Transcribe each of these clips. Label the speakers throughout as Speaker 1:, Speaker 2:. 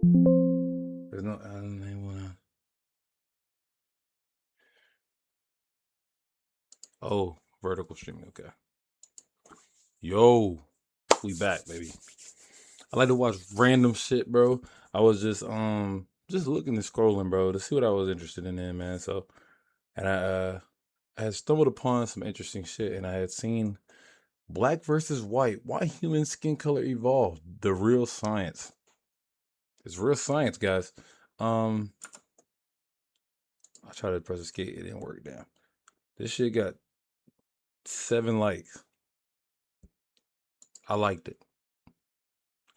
Speaker 1: There's no, I don't even wanna. Oh, vertical streaming. Okay. Yo, we back, baby. I like to watch random shit, bro. I was just looking and scrolling, bro, to see what I was interested in, man. So, and I had stumbled upon some interesting shit, and I had seen Black versus White: Why Human Skin Color Evolved. The real science. It's real science, guys. I tried to press escape, it didn't work. Damn. This shit got 7 likes. I liked it.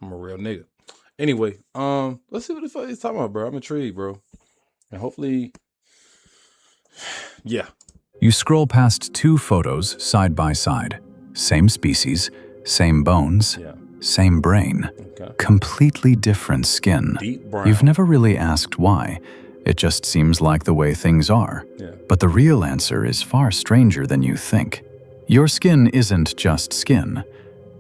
Speaker 1: I'm a real nigga. Anyway, let's see what the fuck he's talking about, bro. I'm intrigued, bro. And hopefully, yeah.
Speaker 2: You scroll past 2 photos side by side. Same species, same bones,
Speaker 1: Yeah.
Speaker 2: same brain.
Speaker 1: Okay.
Speaker 2: Completely different skin.
Speaker 1: Deep brown.
Speaker 2: You've never really asked why. It just seems like the way things are.
Speaker 1: Yeah.
Speaker 2: But the real answer is far stranger than you think. Your skin isn't just skin.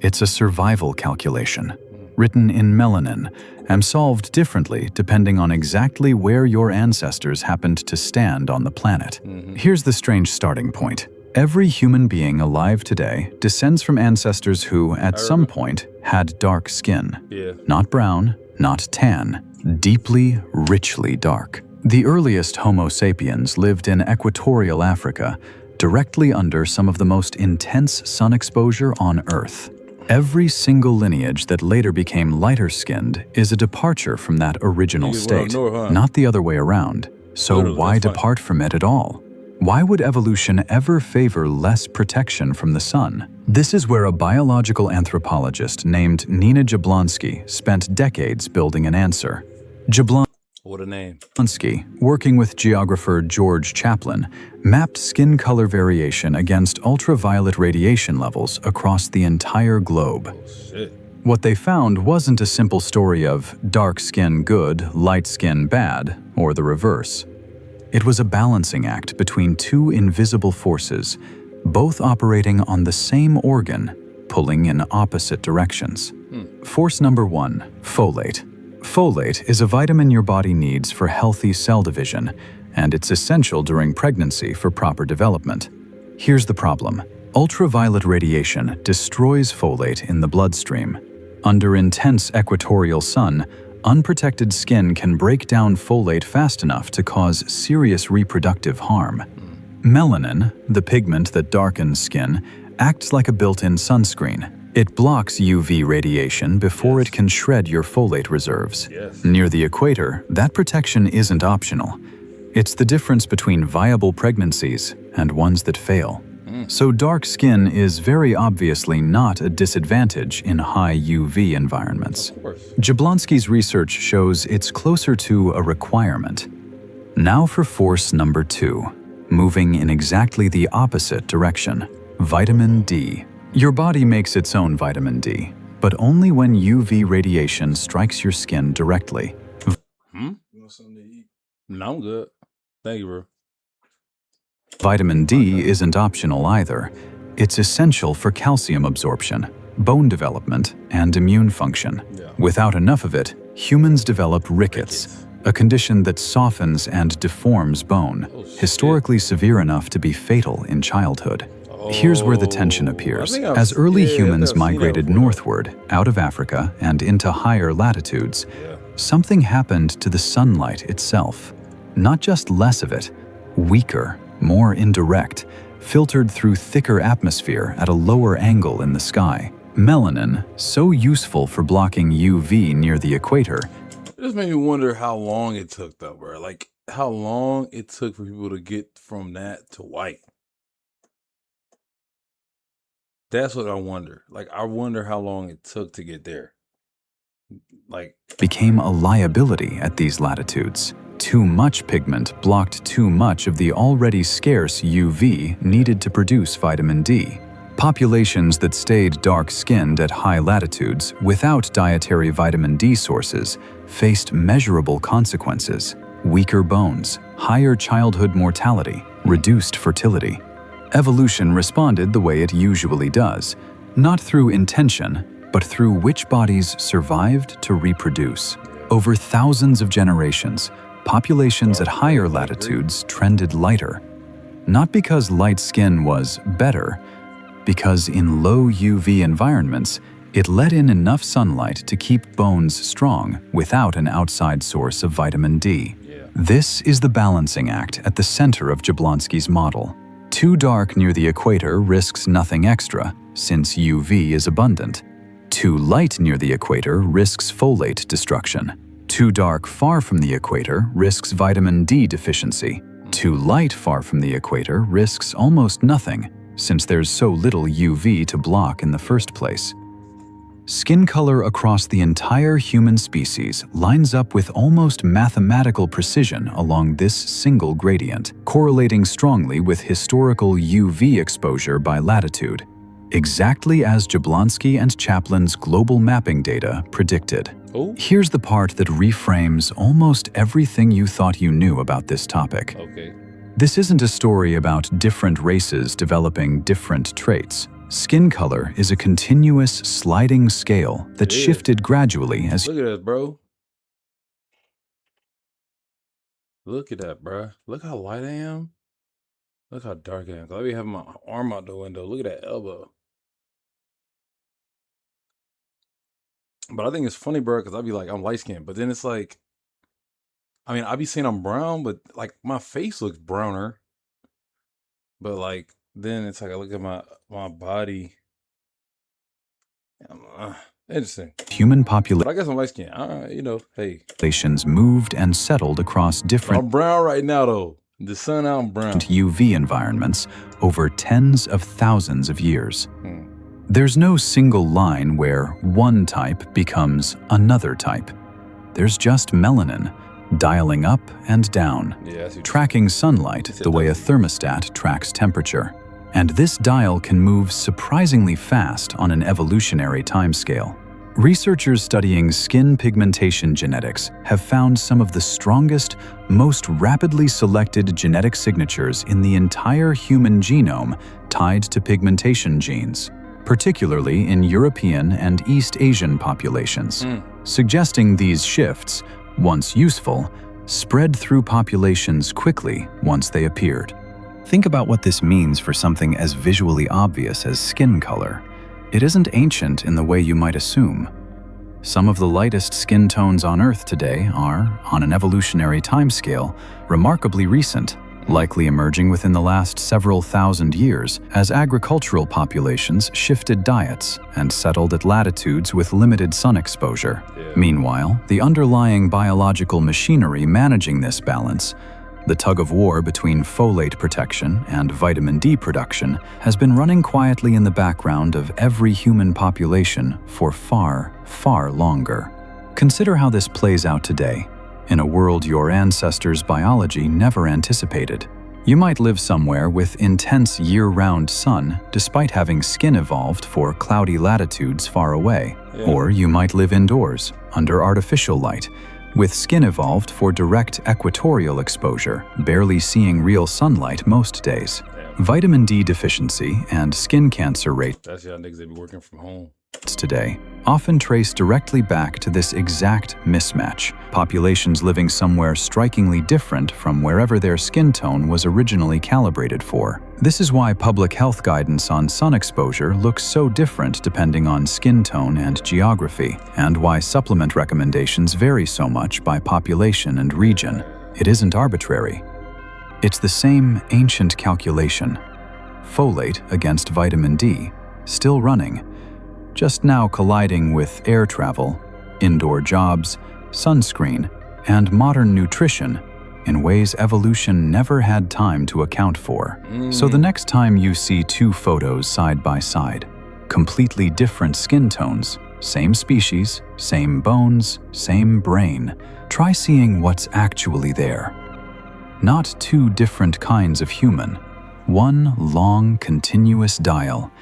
Speaker 2: It's a survival calculation, written in melanin, and solved differently depending on exactly where your ancestors happened to stand on the planet. Here's the strange starting point. Every human being alive today descends from ancestors who, at some point, had dark skin.
Speaker 1: Yeah.
Speaker 2: Not brown, not tan, deeply, richly dark. The earliest Homo sapiens lived in equatorial Africa, directly under some of the most intense sun exposure on Earth. Every single lineage that later became lighter-skinned is a departure from that original
Speaker 1: Niggas went up
Speaker 2: state,
Speaker 1: north, huh?
Speaker 2: not the other way around. So
Speaker 1: Literally,
Speaker 2: why
Speaker 1: that's fine.
Speaker 2: depart from it at all? Why would evolution ever favor less protection from the sun? This is where a biological anthropologist named Nina Jablonski spent decades building an answer.
Speaker 1: What a name.
Speaker 2: Jablonski, working with geographer George Chaplin, mapped skin color variation against ultraviolet radiation levels across the entire globe.
Speaker 1: Shit.
Speaker 2: What they found wasn't a simple story of dark skin good, light skin bad, or the reverse. It was a balancing act between 2 invisible forces, both operating on the same organ, pulling in opposite directions. Force number 1, folate. Folate is a vitamin your body needs for healthy cell division, and it's essential during pregnancy for proper development. Here's the problem. Ultraviolet radiation destroys folate in the bloodstream. Under intense equatorial sun, unprotected skin can break down folate fast enough to cause serious reproductive harm. Melanin, the pigment that darkens skin, acts like a built-in sunscreen. It blocks UV radiation before it can shred your folate reserves.
Speaker 1: Yes.
Speaker 2: Near the equator, that protection isn't optional. It's the difference between viable pregnancies and ones that fail. So dark skin is very obviously not a disadvantage in high UV environments.
Speaker 1: Of course.
Speaker 2: Jablonski's research shows it's closer to a requirement. Now for force number 2, moving in exactly the opposite direction. Vitamin D. Your body makes its own vitamin D, but only when UV radiation strikes your skin directly.
Speaker 1: You want something to eat? No, I'm good. Thank you, bro.
Speaker 2: Vitamin D isn't optional either. It's essential for calcium absorption, bone development, and immune function.
Speaker 1: Yeah.
Speaker 2: Without enough of it, humans develop rickets, a condition that softens and deforms bone, historically severe enough to be fatal in childhood. Here's where the tension appears. As early humans migrated northward, out of Africa, and into higher latitudes, something happened to the sunlight itself. Not just less of it, weaker, more indirect, filtered through thicker atmosphere at a lower angle in the sky. Melanin, so useful for blocking UV near the equator,
Speaker 1: It just made me wonder how long it took, though, bro. Like, how long it took for people to get from that to white. That's what I wonder. Like, I wonder how long it took to get there. Like,
Speaker 2: became a liability at these latitudes. Too much pigment blocked too much of the already scarce UV needed to produce vitamin D. Populations that stayed dark-skinned at high latitudes without dietary vitamin D sources faced measurable consequences: weaker bones, higher childhood mortality, reduced fertility. Evolution responded the way it usually does, not through intention, but through which bodies survived to reproduce. Over thousands of generations, populations at higher latitudes trended lighter. Not because light skin was better, because in low UV environments, it let in enough sunlight to keep bones strong without an outside source of vitamin D. This is the balancing act at the center of Jablonski's model. Too dark near the equator risks nothing extra, since UV is abundant. Too light near the equator risks folate destruction. Too dark far from the equator risks vitamin D deficiency. Too light far from the equator risks almost nothing, since there's so little UV to block in the first place. Skin color across the entire human species lines up with almost mathematical precision along this single gradient, correlating strongly with historical UV exposure by latitude, exactly as Jablonski and Chaplin's global mapping data predicted. Here's the part that reframes almost everything you thought you knew about this topic. This isn't a story about different races developing different traits. Skin color is a continuous sliding scale that shifted gradually as—
Speaker 1: Look at that, bro. Look at that, bro. Look how light I am. Look how dark I am. I be having my arm out the window. Look at that elbow. But I think it's funny, bro, because I be like, I'm light skinned. But then it's like, I mean, I be saying I'm brown, but like my face looks browner. But like, then it's like I look at my body. Interesting.
Speaker 2: Human
Speaker 1: But I guess I'm light skinned. You know, hey.
Speaker 2: populations moved and settled across different—
Speaker 1: I'm brown right now, though. The sun out, I'm brown.
Speaker 2: UV environments over tens of thousands of years. There's no single line where one type becomes another type. There's just melanin, dialing up and down, tracking sunlight the way a thermostat tracks temperature. And this dial can move surprisingly fast on an evolutionary timescale. Researchers studying skin pigmentation genetics have found some of the strongest, most rapidly selected genetic signatures in the entire human genome tied to pigmentation genes, particularly in European and East Asian populations, suggesting these shifts, once useful, spread through populations quickly once they appeared. Think about what this means for something as visually obvious as skin color. It isn't ancient in the way you might assume. Some of the lightest skin tones on Earth today are, on an evolutionary timescale, remarkably recent, likely emerging within the last several thousand years as agricultural populations shifted diets and settled at latitudes with limited sun exposure. Meanwhile, the underlying biological machinery managing this balance, the tug-of-war between folate protection and vitamin D production, has been running quietly in the background of every human population for far, far longer. Consider how this plays out today, in a world your ancestors' biology never anticipated. You might live somewhere with intense year-round sun despite having skin evolved for cloudy latitudes far away. Or you might live indoors, under artificial light, with skin evolved for direct equatorial exposure, barely seeing real sunlight most days. Vitamin D deficiency and skin cancer rates
Speaker 1: That's y'all niggas that be working from home
Speaker 2: today often trace directly back to this exact mismatch, populations living somewhere strikingly different from wherever their skin tone was originally calibrated for. This is why public health guidance on sun exposure looks so different depending on skin tone and geography, and why supplement recommendations vary so much by population and region. It isn't arbitrary. It's the same ancient calculation. Folate against vitamin D, still running, just now colliding with air travel, indoor jobs, sunscreen, and modern nutrition in ways evolution never had time to account for. So the next time you see two photos side by side, completely different skin tones, same species, same bones, same brain, try seeing what's actually there. Not two different kinds of human, one long, continuous dial,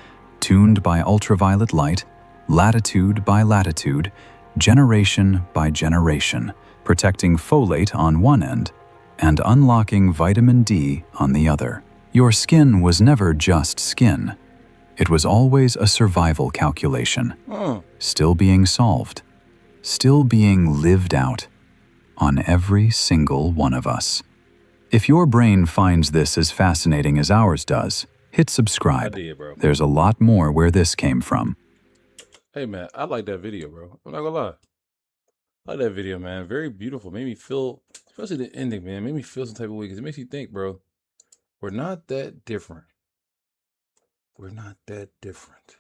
Speaker 2: tuned by ultraviolet light, latitude by latitude, generation by generation, protecting folate on one end and unlocking vitamin D on the other. Your skin was never just skin. It was always a survival calculation, still being solved, still being lived out. on every single one of us. If your brain finds this as fascinating as ours does, hit
Speaker 1: I
Speaker 2: subscribe.
Speaker 1: did, bro.
Speaker 2: There's a lot more where this came from.
Speaker 1: Hey, man, I like that video, bro. I'm not gonna lie. I like that video, man. Very beautiful. Made me feel, especially the ending, man. Made me feel some type of way because it makes you think, bro. We're not that different. We're not that different.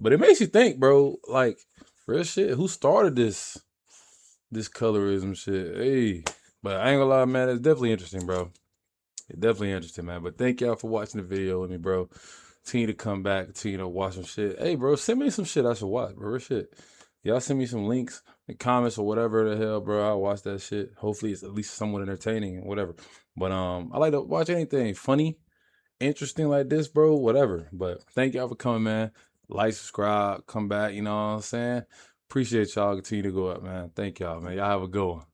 Speaker 1: But it makes you think, bro. Like, real shit. Who started this colorism shit? Hey, but I ain't gonna lie, man. It's definitely interesting, bro. It's definitely interesting, man. But thank y'all for watching the video with me, bro. Continue to come back, continue to watch some shit. Hey, bro, send me some shit I should watch, bro. Real shit. Y'all send me some links in comments or whatever the hell, bro. I'll watch that shit. Hopefully it's at least somewhat entertaining and whatever. But I like to watch anything funny, interesting like this, bro. Whatever. But thank y'all for coming, man. Like, subscribe, come back, you know what I'm saying? Appreciate y'all. Continue to go up, man. Thank y'all, man. Y'all have a good one.